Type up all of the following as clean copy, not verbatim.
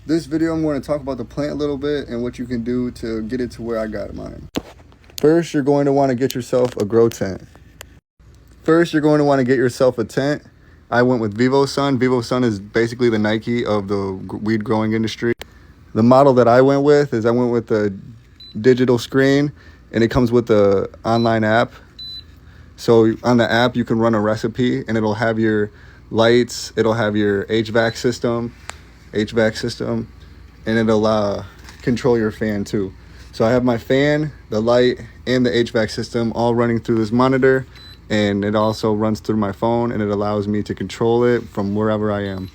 This video, I'm going to talk about the plant a little bit and what you can do to get it to where I got mine. First, you're going to want to get yourself a grow tent. First, you're going to want to get yourself a tent. I went with VivoSun. VivoSun is basically the Nike of the weed growing industry. The model that I went with is the digital screen, and it comes with the online app. So on the app, you can run a recipe, and it'll have your lights, it'll have your HVAC system, and it'll control your fan too. So I have my fan, the light, and the HVAC system all running through this monitor, and it also runs through my phone, and it allows me to control it from wherever I am.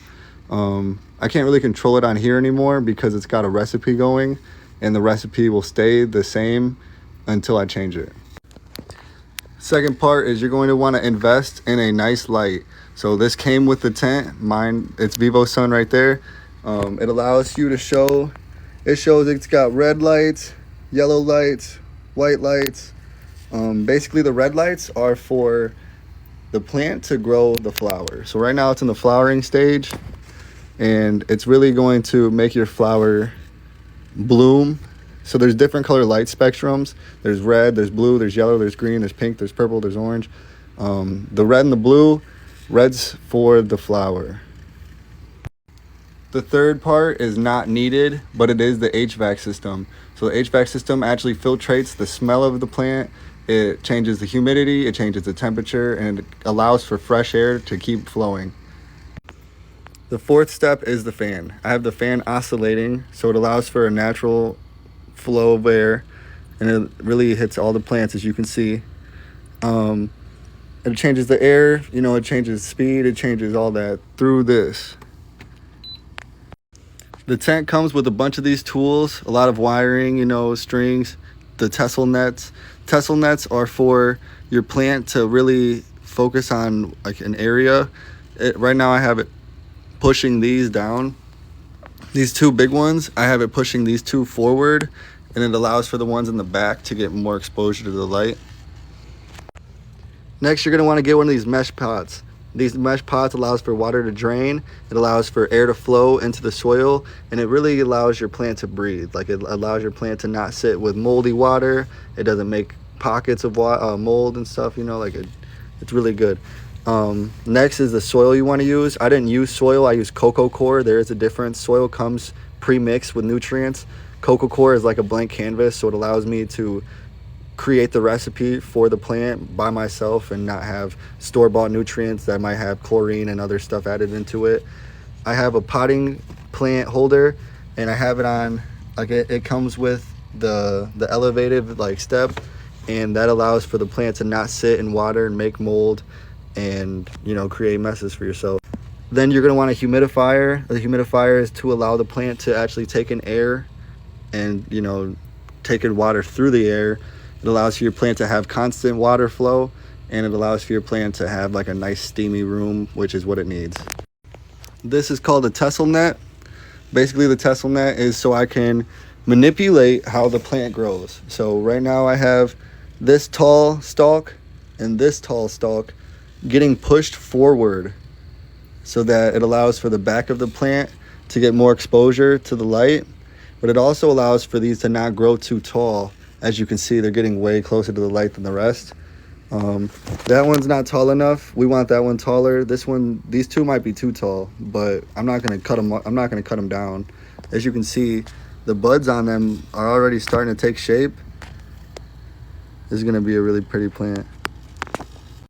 I can't really control it on here anymore because it's got a recipe going, and the recipe will stay the same until I change it. Second part is you're going to want to invest in a nice light. So this came with the tent. Mine, it's VivoSun right there. It allows you to shows it's got red lights, yellow lights, white lights. Basically the red lights are for the plant to grow the flower. So right now it's in the flowering stage, and it's really going to make your flower bloom. So there's different color light spectrums. There's red, there's blue, there's yellow, there's green, there's pink, there's purple, there's orange. The red and the blue, red's for the flower. The third part is not needed, but it is the HVAC system. So the HVAC system actually filtrates the smell of the plant. It changes the humidity, it changes the temperature, and it allows for fresh air to keep flowing. The fourth step is the fan. I have the fan oscillating, so it allows for a natural flow of air, and it really hits all the plants, as you can see. It changes the air, it changes speed, it changes all that through this. The tent comes with a bunch of these tools, a lot of wiring, strings, the Tessel nets. Tessel nets are for your plant to really focus on like an area. Right now I have it pushing these down. These two big ones, I have it pushing these two forward, and it allows for the ones in the back to get more exposure to the light. Next, you're going to want to get one of these mesh pots. These mesh pots allows for water to drain, it allows for air to flow into the soil, and it really allows your plant to breathe. Like, it allows your plant to not sit with moldy water. It doesn't make pockets of mold and stuff, it's really good. Next is the soil you want to use. I didn't use soil, I used Coco Coir. There is a difference. Soil comes pre-mixed with nutrients. Coco Coir is like a blank canvas, so it allows me to create the recipe for the plant by myself and not have store-bought nutrients that might have chlorine and other stuff added into it. I have a potting plant holder, and I have it on, like, it comes with the elevated step, and that allows for the plant to not sit in water and make mold and create messes for yourself. Then you're going to want a humidifier. The humidifier is to allow the plant to actually take in air and take in water through the air. It allows for your plant to have constant water flow, and it allows for your plant to have like a nice steamy room, which is what it needs. This is called a Tessel net. Basically the Tessel net is so I can manipulate how the plant grows. So right now I have this tall stalk and this tall stalk getting pushed forward so that it allows for the back of the plant to get more exposure to the light, but it also allows for these to not grow too tall. As you can see, they're getting way closer to the light than the rest. That one's not tall enough. We want that one taller. These two might be too tall, but I'm not gonna cut them down. As you can see, the buds on them are already starting to take shape. This is gonna be a really pretty plant.